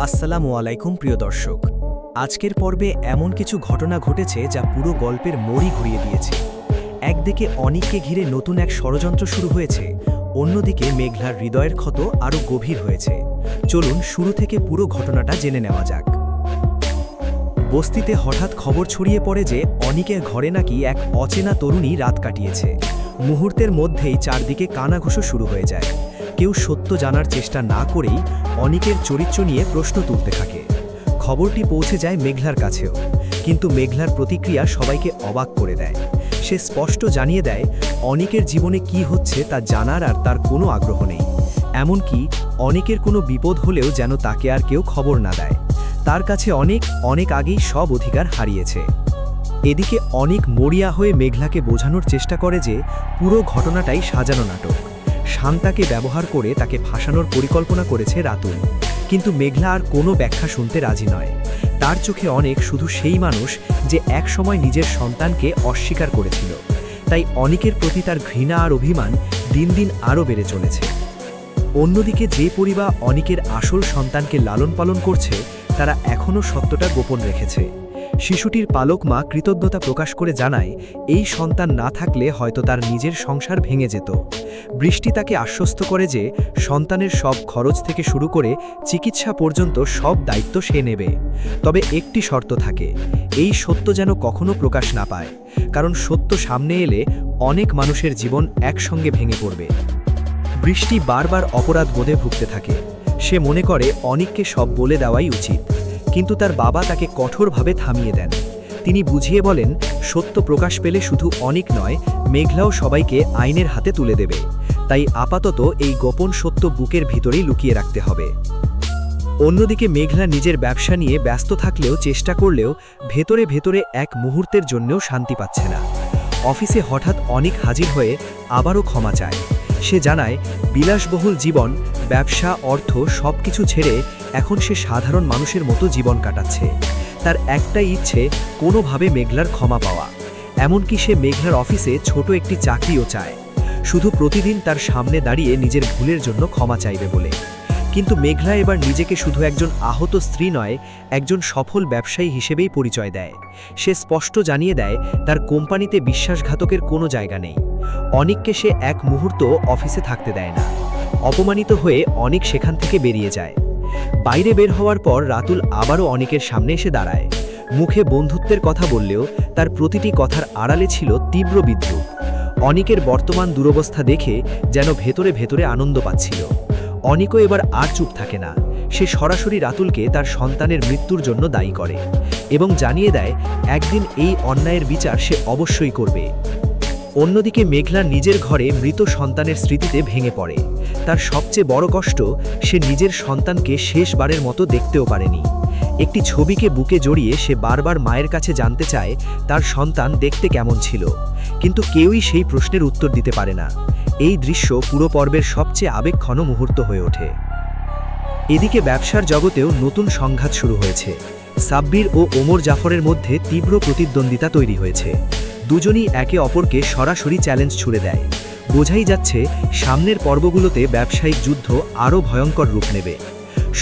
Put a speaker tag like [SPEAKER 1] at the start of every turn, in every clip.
[SPEAKER 1] আসসালামু আলাইকুম প্রিয় দর্শক। আজকের পর্বে এমন কিছু ঘটনা ঘটেছে যা পুরো গল্পের মোড়ই ঘুরিয়ে দিয়েছে। একদিকে অনিককে ঘিরে নতুন এক ষড়যন্ত্র শুরু হয়েছে, অন্যদিকে মেঘলার হৃদয়ের ক্ষত আরও গভীর হয়েছে। চলুন শুরু থেকে পুরো ঘটনাটা জেনে নেওয়া যাক। বস্তিতে হঠাৎ খবর ছড়িয়ে পড়ে যে অনিকের ঘরে নাকি এক অচেনা তরুণী রাত কাটিয়েছে। মুহূর্তের মধ্যেই চারদিকে কানাঘুষো শুরু হয়ে যায়। কেউ সত্য জানার চেষ্টা না করেই অনিকের চরিত্র নিয়ে প্রশ্ন তুলতে থাকে। খবরটি পৌঁছে যায় মেঘলার কাছেও, কিন্তু মেঘলার প্রতিক্রিয়া সবাইকে অবাক করে দেয়। সে স্পষ্ট জানিয়ে দেয় অনিকের জীবনে কি হচ্ছে তা জানার আর তার কোনো আগ্রহ নেই। এমনকি অনিকের কোনো বিপদ হলেও যেন তাকে আর কেউ খবর না দেয়। তার কাছে অনেক আগেই সব অধিকার হারিয়েছে। এদিকে অনিক মরিয়া হয়ে মেঘলাকে বোঝানোর চেষ্টা করে যে পুরো ঘটনাটাই সাজানো নাটক। শান্তাকে ব্যবহার করে তাকে ফাঁসানোর পরিকল্পনা করেছে রাতুল। কিন্তু মেঘলা আর কোনো ব্যাখ্যা শুনতে রাজি নয়। তার চোখে অনেক শুধু সেই মানুষ যে একসময় নিজের সন্তানকে অস্বীকার করেছিল। তাই অনিকের প্রতি তার ঘৃণা আর অভিমান দিন দিন আরও বেড়ে চলেছে। অন্যদিকে যে পরিবার অনিকের আসল সন্তানকে লালন পালন করছে তারা এখনও সত্যটা গোপন রেখেছে। শিশুটির পালক মা কৃতজ্ঞতা প্রকাশ করে জানায় এই সন্তান না থাকলে হয়তো তার নিজের সংসার ভেঙে যেত। বৃষ্টি তাকে আশ্বস্ত করে যে সন্তানের সব খরচ থেকে শুরু করে চিকিৎসা পর্যন্ত সব দায়িত্ব সে নেবে। তবে একটি শর্ত থাকে, এই সত্য যেন কখনো প্রকাশ না পায়, কারণ সত্য সামনে এলে অনেক মানুষের জীবন একসঙ্গে ভেঙে পড়বে। বৃষ্টি বারবার অপরাধ বোধে ভুগতে থাকে। সে মনে করে অনিককে সব বলে দেওয়াই উচিত, কিন্তু তার বাবা তাকে কঠোরভাবে থামিয়ে দেন। তিনি বুঝিয়ে বলেন সত্য প্রকাশ পেলে শুধু অনিক নয়, মেঘলাও সবাইকে আইনের হাতে তুলে দেবে। তাই আপাতত এই গোপন সত্য বুকের ভিতরেই লুকিয়ে রাখতে হবে। অন্যদিকে মেঘলা নিজের ব্যবসা নিয়ে ব্যস্ত থাকলেও চেষ্টা করলেও ভেতরে ভেতরে এক মুহূর্তের জন্যও শান্তি পাচ্ছে না। অফিসে হঠাৎ অনিক হাজির হয়ে আবারও ক্ষমা চায়। সে জানায় বিলাসবহুল জীবন, ব্যবসা, অর্থ সবকিছু ছেড়ে এখন সে সাধারণ মানুষের মতো জীবন কাটাচ্ছে। তার একটাই ইচ্ছে কোনোভাবে মেঘলার ক্ষমা পাওয়া। এমনকি সে মেঘলার অফিসে ছোট একটি চাকরিও চায়, শুধু প্রতিদিন তার সামনে দাঁড়িয়ে নিজের ভুলের জন্য ক্ষমা চাইবে বলে। কিন্তু মেঘলা এবার নিজেকে শুধু একজন আহত স্ত্রী নয়, একজন সফল ব্যবসায়ী হিসেবেই পরিচয় দেয়। সে স্পষ্ট জানিয়ে দেয় তার কোম্পানিতে বিশ্বাসঘাতকের কোনো জায়গা নেই। অনিককে সে এক মুহূর্ত অফিসে থাকতে দেয় না। অপমানিত হয়ে অনিক সেখান থেকে বেরিয়ে যায়। বাইরে বের হওয়ার পর রাতুল আবারও অনিকের সামনে এসে দাঁড়ায়। মুখে বন্ধুত্বের কথা বললেও তার প্রতিটি কথার আড়ালে ছিল তীব্র বিদ্রুপ। অনিকের বর্তমান দুরবস্থা দেখে যেন ভেতরে ভেতরে আনন্দ পাচ্ছিল। অনিকও এবার আর চুপ থাকে না। সে সরাসরি রাতুলকে তার সন্তানের মৃত্যুর জন্য দায়ী করে এবং জানিয়ে দেয় একদিন এই অন্যায়ের বিচার সে অবশ্যই করবে। অন্যদিকে মেঘলা নিজের ঘরে মৃত সন্তানের স্মৃতিতে ভেঙে পড়ে। তার সবচেয়ে বড় কষ্ট, সে নিজের সন্তানকে শেষবারের মতো দেখতেও পারেনি। একটি ছবিকে বুকে জড়িয়ে সে বারবার মায়ের কাছে জানতে চায় তার সন্তান দেখতে কেমন ছিল, কিন্তু কেউই সেই প্রশ্নের উত্তর দিতে পারে না। এই দৃশ্য পুরো পর্বের সবচেয়ে আবেগঘন মুহূর্ত হয়ে ওঠে। এদিকে ব্যবসার জগতেও নতুন সংঘাত শুরু হয়েছে। সাব্বির ও ওমর জাফরের মধ্যে তীব্র প্রতিদ্বন্দ্বিতা তৈরি হয়েছে। দুজনই একে অপরকে সরাসরি চ্যালেঞ্জ ছুড়ে দেয়। বোঝাই যাচ্ছে সামনের পর্বগুলোতে ব্যবসায়িক যুদ্ধ আরও ভয়ঙ্কর রূপ নেবে।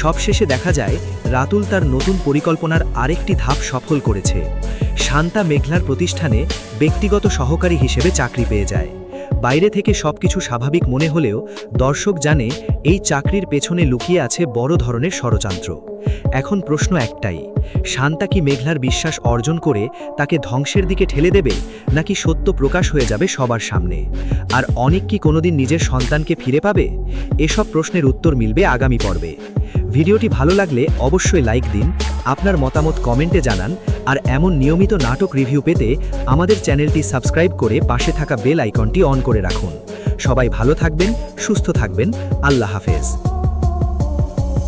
[SPEAKER 1] সবশেষে দেখা যায় রাতুল তার নতুন পরিকল্পনার আরেকটি ধাপ সফল করেছে। শান্তা মেঘলার প্রতিষ্ঠানে ব্যক্তিগত সহকারী হিসেবে চাকরি পেয়ে যায়। বাইরে থেকে সবকিছু স্বাভাবিক মনে হলেও দর্শক জানে এই চাকরির পেছনে লুকিয়ে আছে বড় ধরনের ষড়যন্ত্র। এখন প্রশ্ন একটাই, শান্তা কি মেঘলার বিশ্বাস অর্জন করে তাকে ধ্বংসের দিকে ঠেলে দেবে, নাকি সত্য প্রকাশ হয়ে যাবে সবার সামনে? আর অনিক কি কোনোদিন নিজের সন্তানকে ফিরে পাবে? এসব প্রশ্নের উত্তর মিলবে আগামী পর্বে। ভিডিওটি ভালো লাগলে অবশ্যই লাইক দিন, আপনার মতামত কমেন্টে জানান, আর এমন নিয়মিত নাটক রিভিউ পেতে আমাদের চ্যানেলটি সাবস্ক্রাইব করে পাশে থাকা বেল আইকনটি অন করে রাখুন। সবাই ভালো থাকবেন, সুস্থ থাকবেন। আল্লাহ হাফেজ।